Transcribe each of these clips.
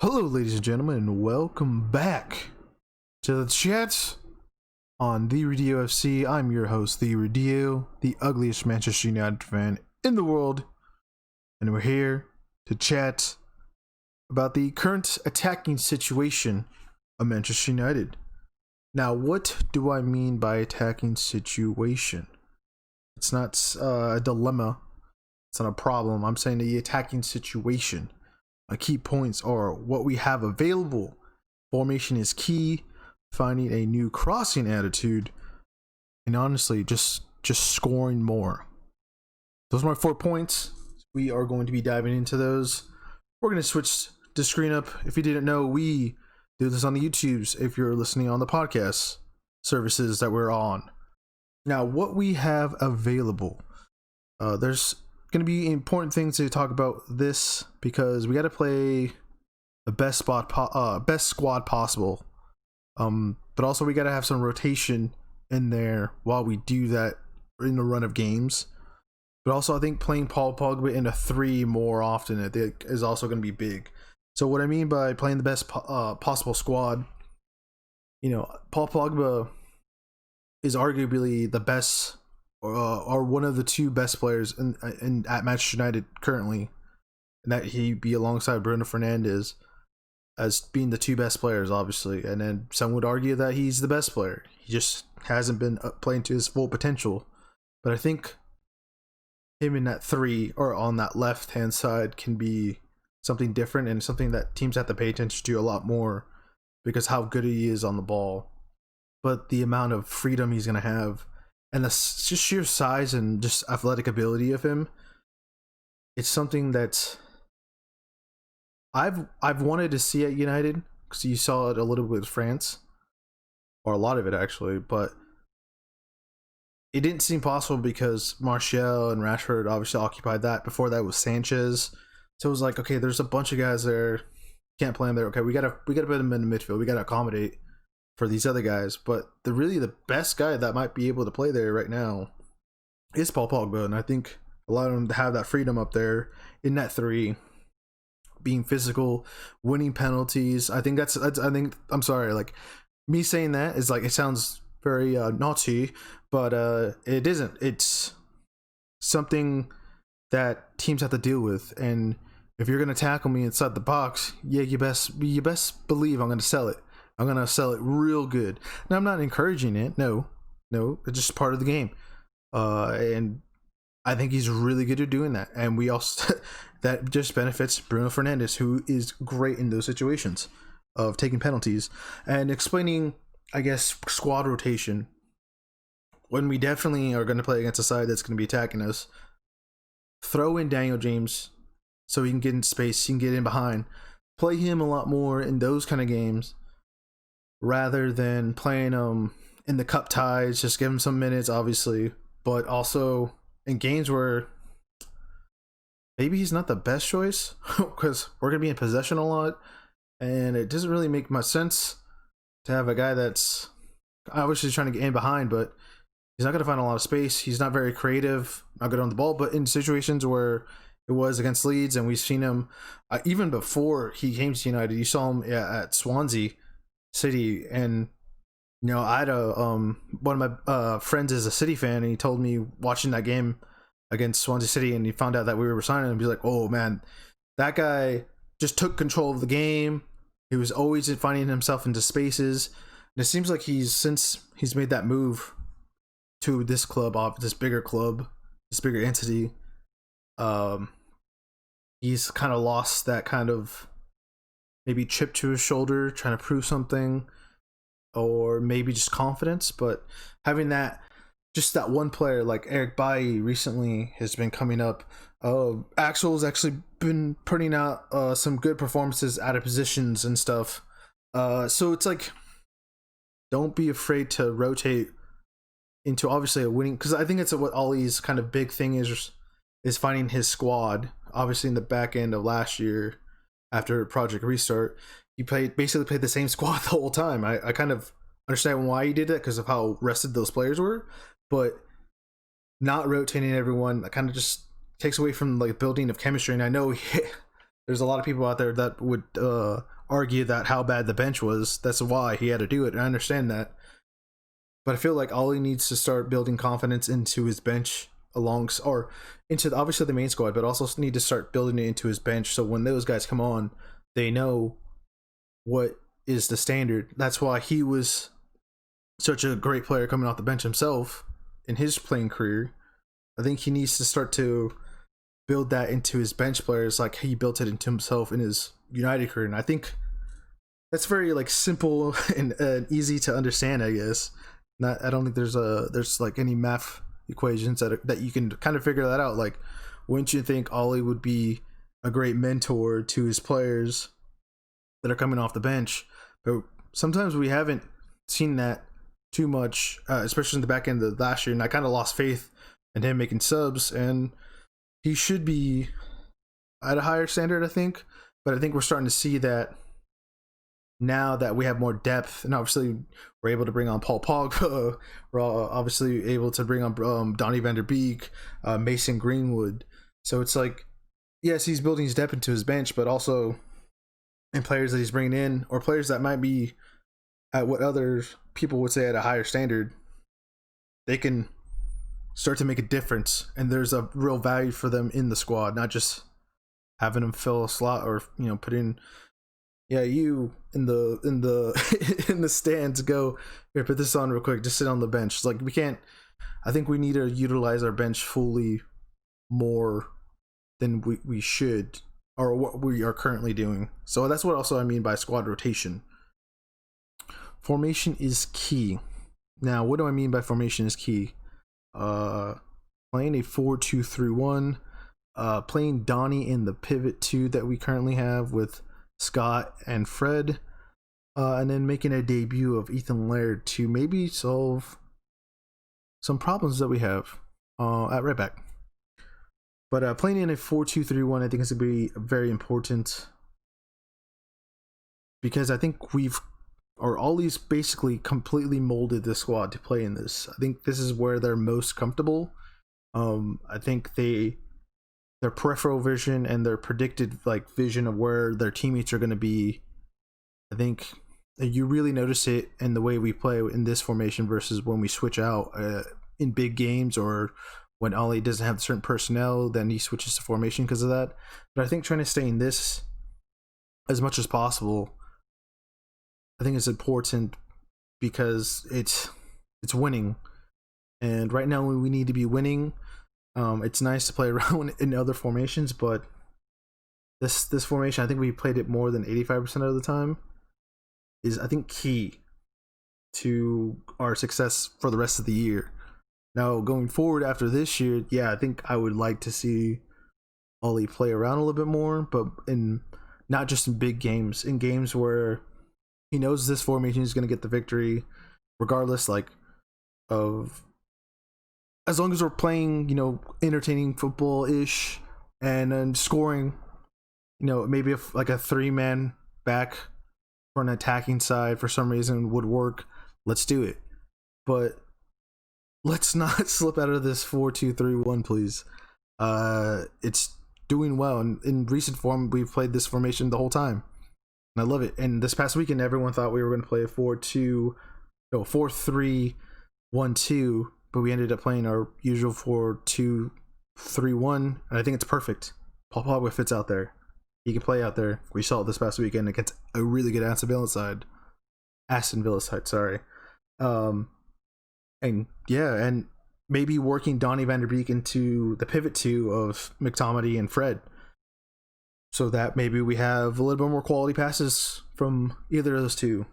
Hello, ladies and gentlemen, and welcome back to the chat on theeradillo FC. I'm your host, theeradillo, the ugliest Manchester United fan in the world, and we're here to chat about the current attacking situation of Manchester United. Now, what do I mean by attacking situation? It's not a dilemma. It's not a problem. I'm saying the attacking situation. Key points are what we have available. Formation is key. Finding a new crossing attitude, and honestly, just scoring more. Those are my 4 points. We are going to be diving into those. We're going to switch the screen up. If you didn't know, we do this on the YouTubes. If you're listening on the podcast services that we're on. Now, what we have available, there's going to be important things to talk about this because we got to play the best squad possible, but also we got to have some rotation in there while we do that in the run of games. But also I think playing Paul Pogba in a 3 more often is also going to be big. So what I mean by playing the best possible squad, Paul Pogba is arguably the best or one of the 2 best players at Manchester United currently, and that he be alongside Bruno Fernandes as being the 2 best players, obviously. And then some would argue that he's the best player. He just hasn't been playing to his full potential. But I think him in that 3 or on that left hand side can be something different and something that teams have to pay attention to a lot more because how good he is on the ball, but the amount of freedom he's going to have. And the just sheer size and just athletic ability of him, it's something that I've wanted to see at United, because you saw it a little bit with France, or a lot of it actually, but it didn't seem possible because Martial and Rashford obviously occupied that. Before that was Sanchez, so it was like, okay, there's a bunch of guys there, can't play them there. Okay, we gotta put them in the midfield. We gotta accommodate for these other guys, but the best guy that might be able to play there right now is Paul Pogba, and I think a lot of them have that freedom up there in that 3, being physical, winning penalties. I think I'm sorry, like me saying that is like, it sounds very naughty, but it isn't. It's something that teams have to deal with, and if you're gonna tackle me inside the box, yeah, you best believe I'm gonna sell it. I'm going to sell it real good. Now, I'm not encouraging it. No, it's just part of the game. And I think he's really good at doing that. And we also, that just benefits Bruno Fernandes, who is great in those situations of taking penalties and explaining, I guess, squad rotation. When we definitely are going to play against a side that's going to be attacking us, throw in Daniel James so he can get in space, he can get in behind. Play him a lot more in those kind of games, rather than playing in the cup ties. Just give him some minutes, obviously, but also in games where maybe he's not the best choice because we're going to be in possession a lot, and it doesn't really make much sense to have a guy that's obviously trying to get in behind, but he's not going to find a lot of space. He's not very creative, not good on the ball. But in situations where it was against Leeds, and we've seen him even before he came to United, you saw him at Swansea City, and I had one of my friends is a City fan, and he told me watching that game against Swansea City, and he found out that we were signing him, he's like, oh man, that guy just took control of the game. He was always finding himself into spaces, and it seems like since he's made that move to this club, this bigger entity, he's kind of lost that kind of maybe chip to his shoulder, trying to prove something, or maybe just confidence. But having that one player like Eric Bailly recently has been coming up. Axel's actually been putting out some good performances out of positions and stuff. So it's like, don't be afraid to rotate into obviously a winning, because I think it's what Ollie's kind of big thing is finding his squad. Obviously in the back end of last year, after Project Restart, he basically played the same squad the whole time. I kind of understand why he did that because of how rested those players were, but not rotating everyone, that kind of just takes away from like building of chemistry. And I know there's a lot of people out there that would argue that how bad the bench was. That's why he had to do it, and I understand that. But I feel like Ollie needs to start building confidence into his bench or into obviously the main squad, but also need to start building it into his bench. So when those guys come on, they know what is the standard. That's why he was such a great player coming off the bench himself in his playing career. I think he needs to start to build that into his bench players like he built it into himself in his United career. And I think that's very like simple and easy to understand, I guess. I don't think there's like any math equations that you can kind of figure that out. Like, wouldn't you think Ollie would be a great mentor to his players that are coming off the bench? But sometimes we haven't seen that too much, especially in the back end of last year. And I kind of lost faith in him making subs, and he should be at a higher standard, I think. But I think we're starting to see that now that we have more depth, and obviously we're able to bring on Paul Pogba. We're obviously able to bring on Donny van der Beek, Mason Greenwood. So it's like, yes, he's building his depth into his bench, but also in players that he's bringing in, or players that might be at what other people would say at a higher standard, they can start to make a difference, and there's a real value for them in the squad, not just having them fill a slot or put in. Yeah, you in the in the stands, go here, put this on real quick, just sit on the bench. It's like, we can't. I think we need to utilize our bench fully more than we should, or what we are currently doing. So that's what also I mean by squad rotation. Formation is key. Now, what do I mean by formation is key? Playing a 4-2-3-1, playing Donny in the pivot 2 that we currently have with Scott and Fred, and then making a debut of Ethan Laird to maybe solve some problems that we have at right back. But playing in a 4-2-3-1, I think is going to be very important, because I think Ollie's basically completely molded the squad to play in this. I think this is where they're most comfortable. I think their peripheral vision and their predicted vision of where their teammates are going to be, I think you really notice it in the way we play in this formation versus when we switch out in big games, or when Ollie doesn't have certain personnel, then he switches to formation because of that. But I think trying to stay in this as much as possible, I think it's important, because it's winning, and right now we need to be winning. It's nice to play around in other formations, but this formation, I think we played it more than 85% of the time, is I think key to our success for the rest of the year. Now, going forward after this year, yeah, I think I would like to see Ollie play around a little bit more, but not just in big games, in games where he knows this formation is going to get the victory, regardless, of, as long as we're playing, entertaining football-ish, and scoring, maybe a 3-man back for an attacking side for some reason would work. Let's do it. But let's not slip out of this 4-2-3-1, please. It's doing well, and in recent form, we've played this formation the whole time, and I love it. And this past weekend, everyone thought we were going to play a 4-3-1-2, but we ended up playing our usual 4-2-3-1, and I think it's perfect. Paul Pogba fits out there. He can play out there. We saw it this past weekend against a really good Aston Villa side. Sorry. And maybe working Donny van der Beek into the pivot 2 of McTominay and Fred, so that maybe we have a little bit more quality passes from either of those two.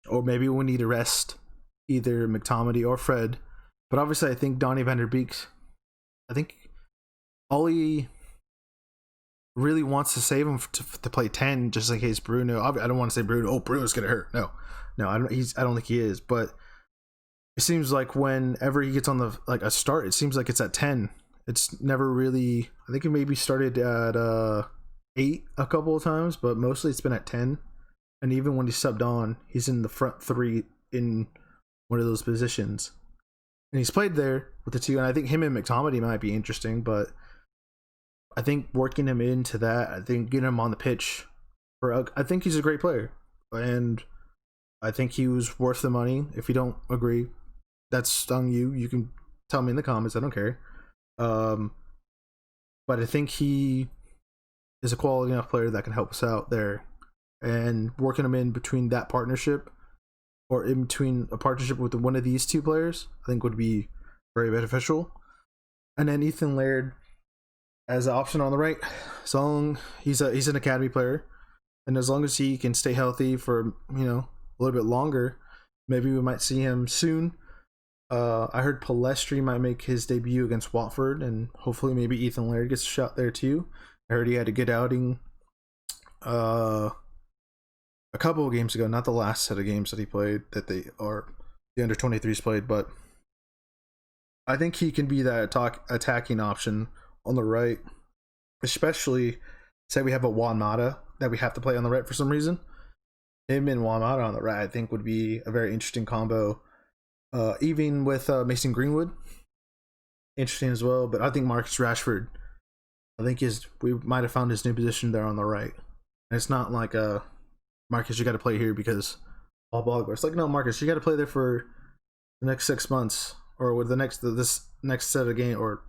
Or maybe we need to rest either McTominay or Fred. But obviously, I think Donny van der Beek, I think Ollie really wants to save him to play 10, just in case Bruno. I don't want to say Bruno. Oh, Bruno's gonna hurt. No, I don't think he is. But it seems like whenever he gets on a start, it seems like it's at 10. It's never really. I think it maybe started at 8 a couple of times, but mostly it's been at 10. And even when he's subbed on, he's in the front 3 in one of those positions. And he's played there with the 2, and I think him and McTominay might be interesting, but I think working him into that, I think getting him on the pitch I think he's a great player, and I think he was worth the money. If you don't agree, that's on you. You can tell me in the comments. I don't care. Um, but I think he is a quality enough player that can help us out there, and working him in between that partnership, or in between a partnership with one of these two players, I think would be very beneficial. And then Ethan Laird as an option on the right. So he's an academy player, and as long as he can stay healthy for a little bit longer, maybe we might see him soon. I heard Palestri might make his debut against Watford, and hopefully maybe Ethan Laird gets a shot there too. I heard he had a good outing a couple of games ago, not the last set of games that he played, that the under 23s played, but I think he can be that attacking option on the right, especially say we have a Juan Mata that we have to play on the right for some reason. Him and Juan Mata on the right, I think, would be a very interesting combo. Even with Mason Greenwood, interesting as well. But I think Marcus Rashford, we might have found his new position there on the right. And it's not like Marcus, you got to play here because Paul Pogba. It's like, no, Marcus, you got to play there for the next 6 months, or with this next set of game or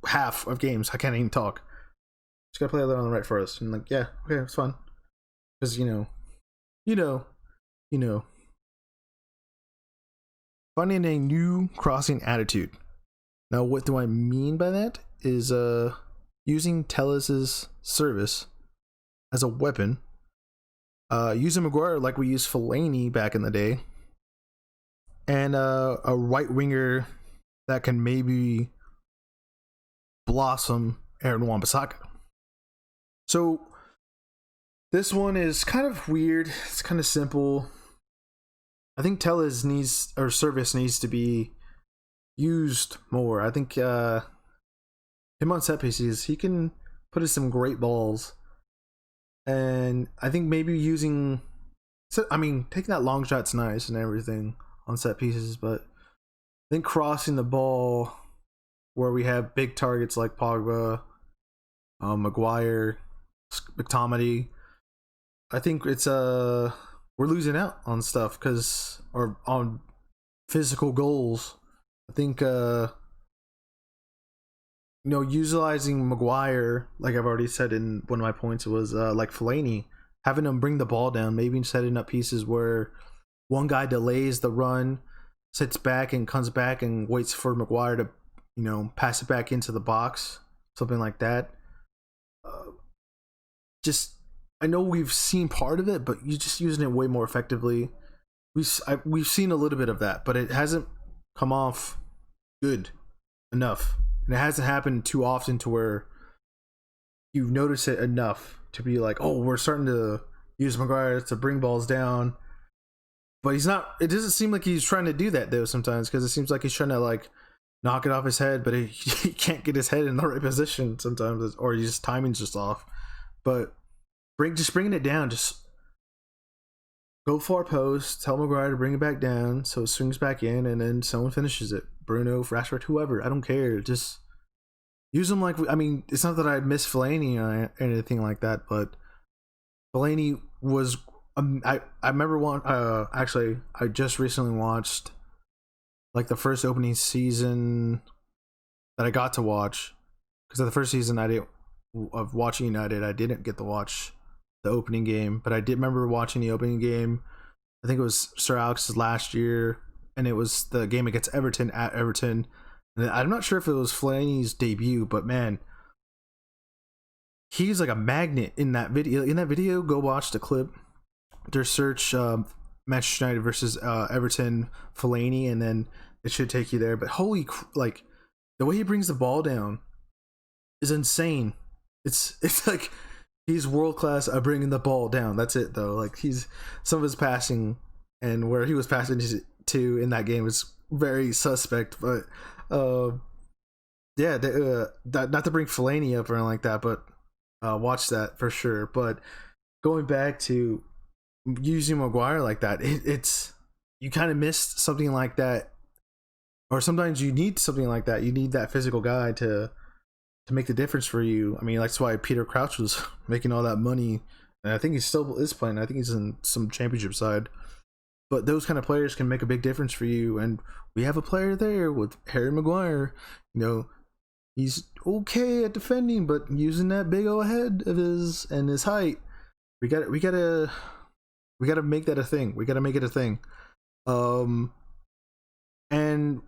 half of games. I can't even talk. Just got to play there on the right for us. And like, yeah, okay, it's fun. Because finding a new crossing attitude. Now, what do I mean by that? Is using Tellez's service as a weapon. Using Maguire like we used Fellaini back in the day. And a right winger that can maybe blossom Aaron Wan-Bissaka. So this one is kind of weird. It's kind of simple. I think Tellez service needs to be used more. I think him on set pieces, he can put in some great balls. And I think maybe taking that long shot's nice and everything on set pieces, but I think crossing the ball where we have big targets like Pogba, Maguire, McTominay, I think it's we're losing out on stuff or on physical goals. I think utilizing Maguire, like I've already said in one of my points, was like Fellaini, having him bring the ball down, maybe setting up pieces where one guy delays the run, sits back and comes back and waits for Maguire to pass it back into the box, something like that. I know we've seen part of it, but you're just using it way more effectively. We've seen a little bit of that, but it hasn't come off good enough. And it hasn't happened too often to where you notice it enough to be like, oh, we're starting to use Maguire to bring balls down. But he's not. It doesn't seem like he's trying to do that though sometimes, because it seems like he's trying to like knock it off his head, but he can't get his head in the right position sometimes, or his timing's just off. But bringing it down, just go far post, tell Maguire to bring it back down so it swings back in, and then someone finishes it. Bruno, Rashford, whoever, I don't care. Just use them like, it's not that I miss Fellaini or anything like that, but Fellaini was, I remember actually, I just recently watched like the first opening season that I got to watch, because of the first season of watching United, I didn't get to watch the opening game, but I did remember watching the opening game. I think it was Sir Alex's last year, and it was the game against Everton at Everton. And I'm not sure if it was Fellaini's debut, but man, he's like a magnet in that video. In that video, go watch the clip. Just search Manchester United versus Everton Fellaini, and then it should take you there. But like the way he brings the ball down is insane. It's like he's world class at bringing the ball down. That's it though. Like some of his passing and where he was passing to in that game was very suspect. But not to bring Fellaini up or anything like that, but watch that for sure. But going back to using Maguire like that, it's you kind of missed something like that, or sometimes you need something like that. You need that physical guy to make the difference for you. That's why Peter Crouch was making all that money and I think he still is playing. I think he's in some championship side. But those kind of players can make a big difference for you. And we have a player there with Harry Maguire. You know, he's okay at defending, but using that big old head of his and his height, we gotta make that a thing. We gotta make it a thing. And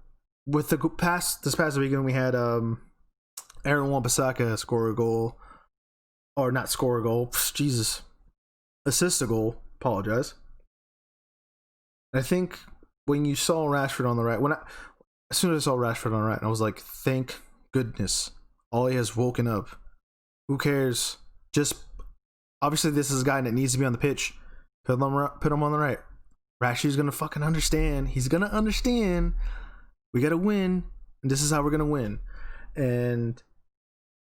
with this past weekend, we had Aaron Wan-Bissaka score a goal, or not score a goal. Jesus, assist a goal. Apologize. I think when you saw Rashford on the right, as soon as I saw Rashford on the right, I was like, thank goodness, Ollie has woken up. Who cares? Just obviously, this is a guy that needs to be on the pitch. Put him on the right. Rashford's gonna fucking understand. He's gonna understand. We gotta win, and this is how we're gonna win. And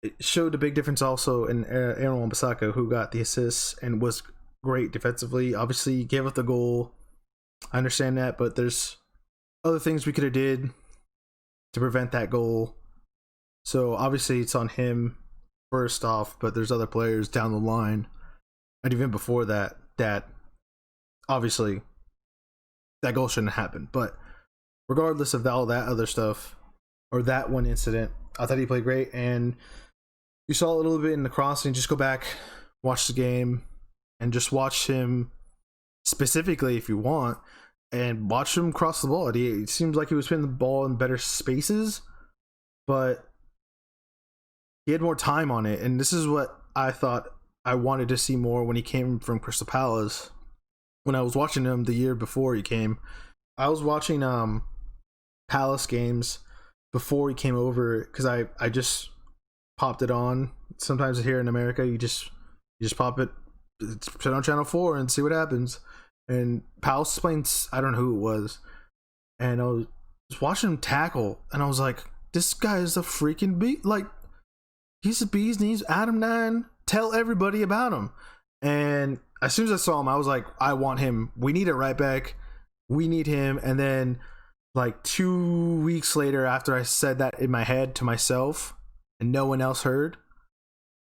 it showed a big difference also in Aaron Wan-Bissaka, who got the assists and was great defensively. Obviously, gave up the goal. I understand that, but there's other things we could have did to prevent that goal. So obviously it's on him first off, but there's other players down the line and even before that obviously that goal shouldn't happen. But regardless of all that other stuff or that one incident, I thought he played great. And you saw a little bit in the crossing. Just go back, watch the game, and just watch him specifically if you want, and watch him cross the ball. It seems like he was putting the ball in better spaces, but he had more time on it. And this is what I thought I wanted to see more when he came from Crystal Palace. When I was watching him the year before he came, I was watching Palace games before he came over, because I just popped it on. Sometimes here in America, you just pop it, put it on channel 4 and see what happens. And Palace was playing, I don't know who it was, and I was watching him tackle, and I was like, this guy is a freaking beast. Like, he's a beast, and he's Adam 9. Tell everybody about him. And as soon as I saw him, I was like, I want him. We need a right back. We need him. And then like 2 weeks later, after I said that in my head to myself and no one else heard,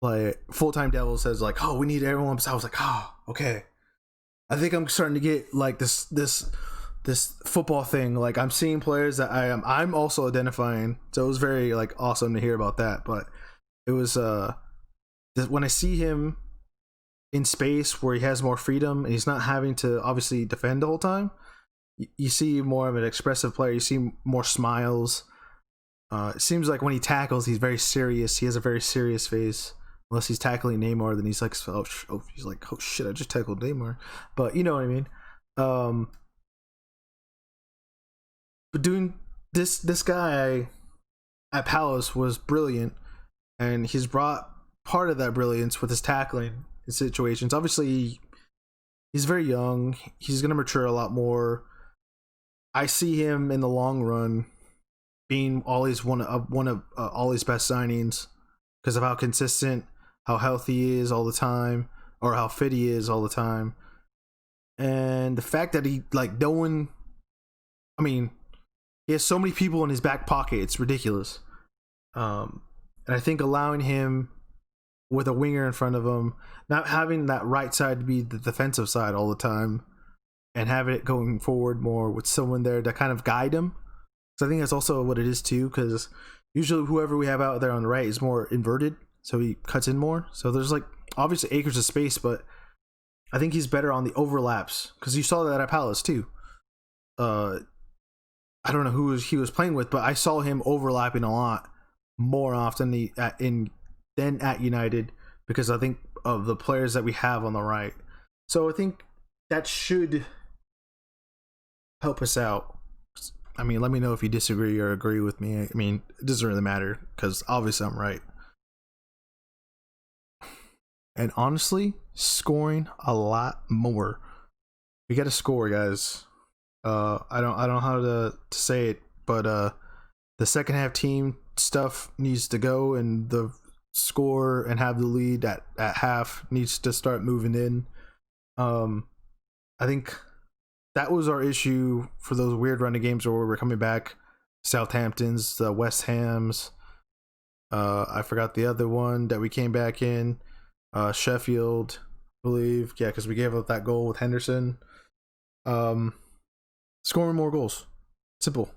like Full Time Devil says like, oh, we need everyone. So I was like, oh, okay. I think I'm starting to get like this football thing. Like, I'm seeing players that I'm also identifying. So it was very like awesome to hear about that. But it was when I see him in space where he has more freedom and he's not having to obviously defend the whole time, you see more of an expressive player. You see more smiles. It seems like when he tackles, he's very serious. He has a very serious face. Unless he's tackling Neymar, then he's like, he's like, oh shit, I just tackled Neymar. But you know what I mean. But doing this guy at Palace was brilliant, and he's brought part of that brilliance with his tackling in situations. Obviously, he's very young. He's gonna mature a lot more. I see him in the long run being always one of Ollie's best signings because of how consistent, how healthy he is all the time, or how fit he is all the time. And the fact that he, like, no one, I mean, he has so many people in his back pocket, it's ridiculous. And I think allowing him with a winger in front of him, not having that right side to be the defensive side all the time, and having it going forward more with someone there to kind of guide him. So I think that's also what it is too, because usually whoever we have out there on the right is more inverted, so he cuts in more. So there's like obviously acres of space, but I think he's better on the overlaps, because you saw that at Palace too. I don't know who he was playing with, but I saw him overlapping a lot more often than at United, because I think of the players that we have on the right. So I think that should help us out. I mean, let me know if you disagree or agree with me. I mean, it doesn't really matter, because obviously I'm right. And honestly, scoring a lot more. We got to score, guys. I don't know how to say it, but the second half team stuff needs to go, and the score and have the lead at half needs to start moving in. I think that was our issue for those weird running games where we were coming back. Southampton's, the West Ham's. I forgot the other one that we came back in. Sheffield. believe. Yeah, because we gave up that goal with Henderson. Um, Scoring more goals. Simple.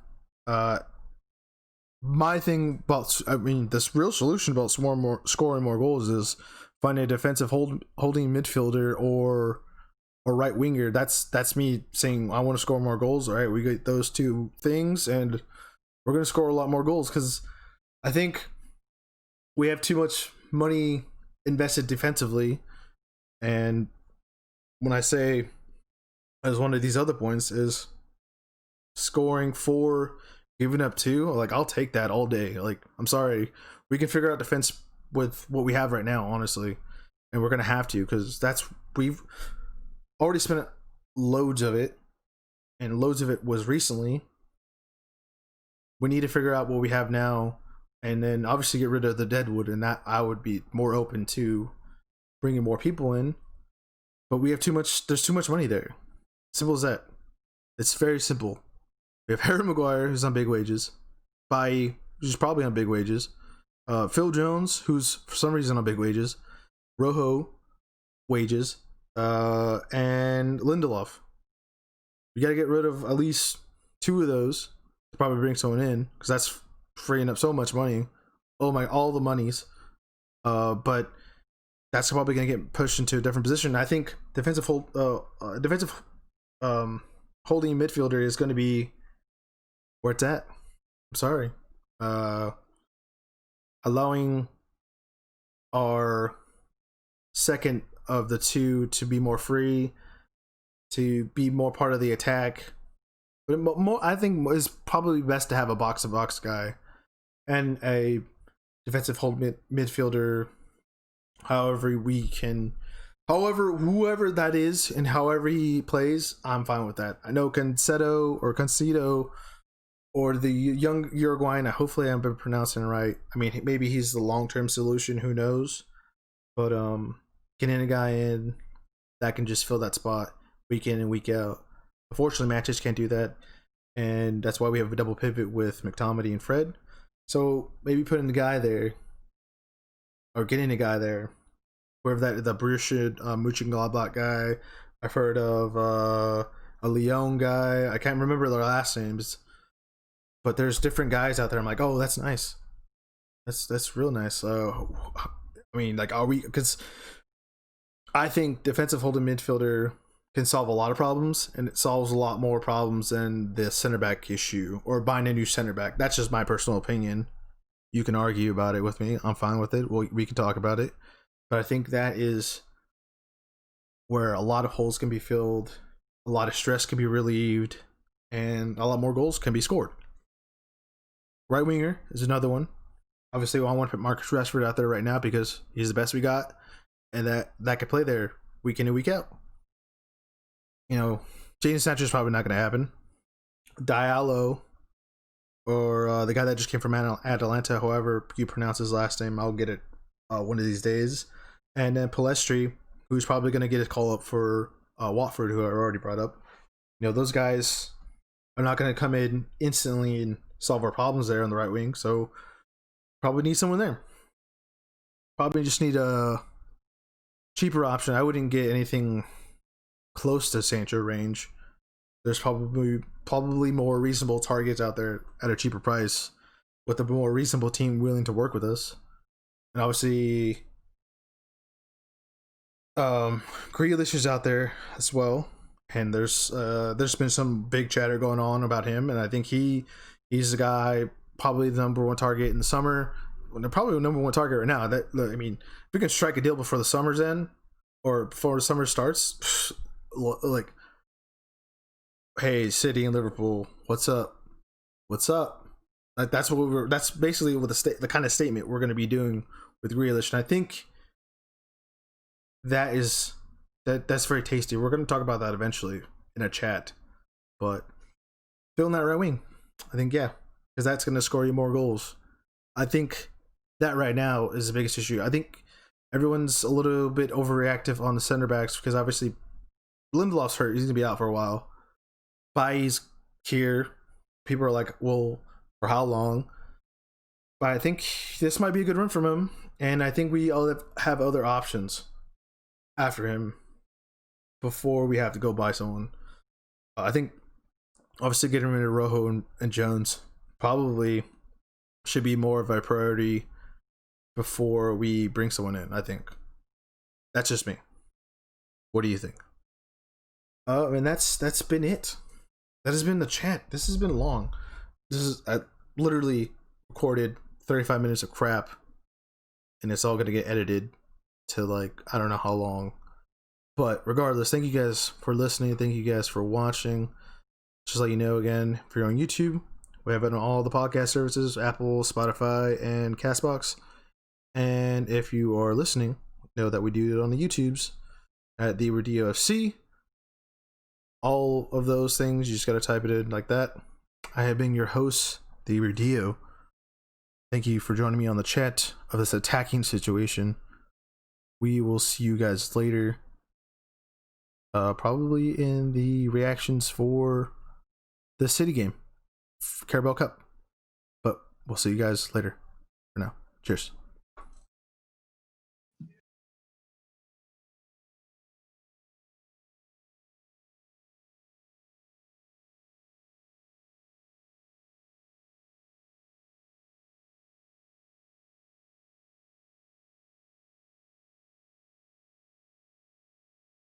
My thing about, I mean, this real solution about scoring more goals is finding a defensive holding midfielder or right winger. That's me saying I want to score more goals. All right, we get those two things, and we're gonna score a lot more goals because I think we have too much money invested defensively. And when I say, as one of these other points, is scoring 4, giving up 2, like I'll take that all day. Like, I'm sorry, we can figure out defense with what we have right now, honestly, and we're gonna have to, because we've already spent loads of it, and loads of it was recently. We need to figure out what we have now, and then obviously get rid of the deadwood, and that I would be more open to bringing more people in. But we have too much. There's too much money there. Simple as that. It's very simple. We have Harry Maguire, who's on big wages. Bailly, who's probably on big wages. Phil Jones, who's for some reason on big wages. Rojo, wages. And Lindelof. We got to get rid of at least 2 of those to probably bring someone in, because that's freeing up so much money. Oh my, all the monies. But that's probably going to get pushed into a different position. I think defensive holding midfielder is going to be where it's at. I'm sorry. Allowing our second of the 2 to be more free, to be more part of the attack. But more, I think it's probably best to have a box-to-box guy and a defensive midfielder. However we can, whoever that is and however he plays, I'm fine with that. I know Concedo or the young Uruguayan, hopefully I've been pronouncing it right. I mean, maybe he's the long-term solution, who knows? But getting a guy in that can just fill that spot week in and week out. Unfortunately, matches can't do that, and that's why we have a double pivot with McTominay and Fred. So maybe putting the guy there, or getting a guy there, wherever the Borussia Mönchengladbach guy. I've heard of a Lyon guy. I can't remember their last names, but there's different guys out there. I'm like, oh, that's nice. That's real nice. I mean, like, are we? Because I think defensive holding midfielder can solve a lot of problems, and it solves a lot more problems than the center back issue or buying a new center back. That's just my personal opinion. You can argue about it with me. I'm fine with it. We can talk about it. But I think that is where a lot of holes can be filled, a lot of stress can be relieved, and a lot more goals can be scored. Right winger is another one. Obviously, I want to put Marcus Rashford out there right now because he's the best we got, and that could play there week in and week out. You know, Jadon Sancho's probably not going to happen. Diallo, or the guy that just came from Atalanta, however you pronounce his last name, I'll get it one of these days. And then Palestri, who's probably going to get a call up for Watford, who I already brought up. You know, those guys are not going to come in instantly and solve our problems there on the right wing, so probably need someone there. Probably just need a cheaper option. I wouldn't get anything close to Sancho range. There's probably more reasonable targets out there at a cheaper price with a more reasonable team willing to work with us. And obviously, Grealish is out there as well, and there's been some big chatter going on about him, and I think he's the guy, probably the number 1 target in the summer. Well, they're probably the number 1 target right now. I mean, if we can strike a deal before the summer's end or before the summer starts, like, hey, City and Liverpool, what's up? What's up? Like, that's what that's basically what the kind of statement we're going to be doing with Grealish, and I think that's very tasty. We're going to talk about that eventually in a chat, but filling that right wing, I think, yeah, because that's going to score you more goals. I think that right now is the biggest issue. I think everyone's a little bit overreactive on the center backs because obviously Lindelof's hurt. He's going to be out for a while. Bailly's here. People are like, well, for how long? But I think this might be a good run from him, and I think we all have other options. after him before we have to go buy someone. I think obviously getting rid of Rojo and Jones probably should be more of a priority before we bring someone in. I think that's just me. What do you think? And that's been it. That has been the chat. This has been long. I literally recorded 35 minutes of crap, and it's all gonna get edited to like I don't know how long. But regardless, thank you guys for listening. Thank you guys for watching. Just let you know again, if you're on YouTube, we have it on all the podcast services: Apple, Spotify, and Castbox. And if you are listening, know that we do it on the YouTubes at theeradillo FC. All of those things, you just gotta type it in like that. I have been your host, theeradillo. Thank you for joining me on the chat of this attacking situation. We will see you guys later. Probably in the reactions for the City game, Carabao Cup. But we'll see you guys later. For now, cheers.